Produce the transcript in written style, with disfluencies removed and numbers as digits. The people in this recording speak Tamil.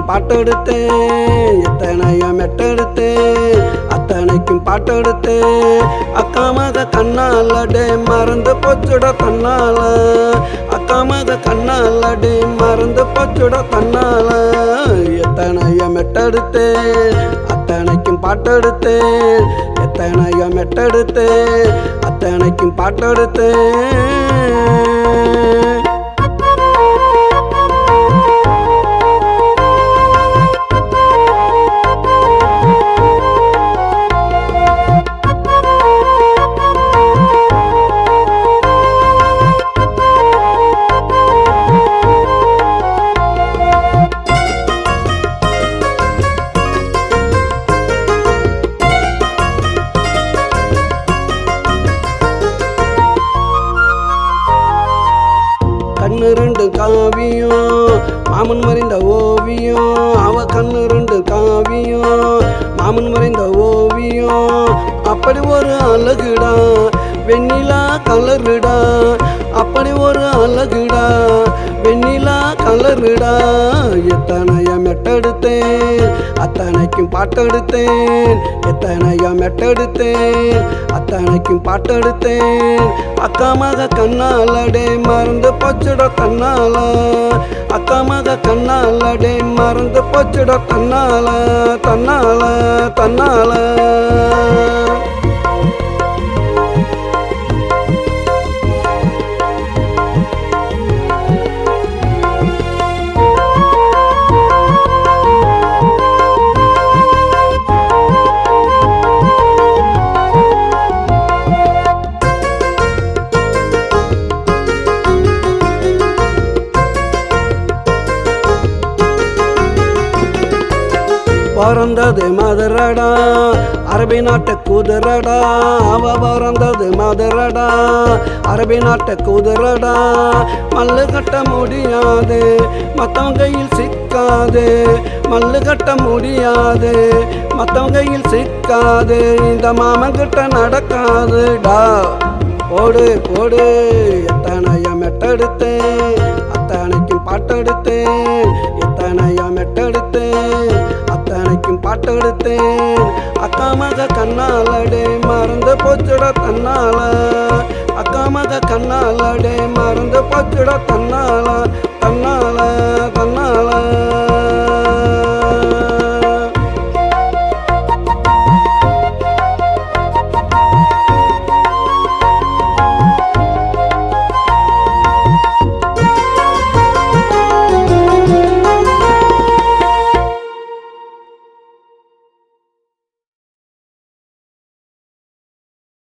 அத்தனைக்கும் பாட்டெடுத்தேன் எத்தனையோ மெட்டெடுத்தேன் அத்தனைக்கும் பாட்டெடுத்தேன் அக்கா மக கண்ணாலடே மறந்து போச்சுட தன்னால அக்கா மக கண்ணாலடே மறந்து போச்சுட தன்னால எத்தனையோ மெட்டெடுத்தேன் அத்தனைக்கும் பாட்டெடுத்தேன் எத்தனையோ மெட்டெடுத்தேன் அத்தனைக்கும் பாட்டெடுத்தேன். கண்ணு ரெண்டு காவியம் மாமன் மறைந்த ஓவியம் அவ கண்ணு ரெண்டு காவியம் மாமன் மறைந்த ஓவியம் அப்படி ஒரு அழகுடா வெண்ணிலா கலருடா அப்படி ஒரு அழகுடா வெண்ணிலா கலருடா எத்தனையோ மெட்டெடுத்தேன் அத்தனைக்கும் பாட்டெடுத்தேன் எத்தனையோ மெட்டெடுத்தேன் அத்தனைக்கும் பாட்டெடுத்தேன் அக்கா மக கண்ணாலடே மறந்து போச்சுட தன்னால அக்கா மக கண்ணாலடே மறந்து போச்சுட தன்னால தன்னால தன்னால. பிறந்தது மதுரடா அரபி நாட்டு குதிரடா அவ பிறந்தது மதுரடா அரபி நாட்டு குதிரடா மல்லு கட்ட முடியாது மத்தவங்க கையில் சிக்காது மல்லு கட்ட முடியாது மத்தவங்க கையில் சிக்காது இந்த மாமன் கிட்ட நடக்காதுடா போடு போடு எத்தனையோ மெட்டெடுத்தேன் அத்தனைக்கும் பாட்டெடுத்தேன் எத்தனையோ மெட்டெடுத்தேன் அத்தனைக்கும் பாட்டெடுத்தேன் அக்கா மக கண்ணாலடே மறந்து போச்சுட தன்னால அக்கா மக கண்ணாலடே மறந்து போச்சுட தன்னால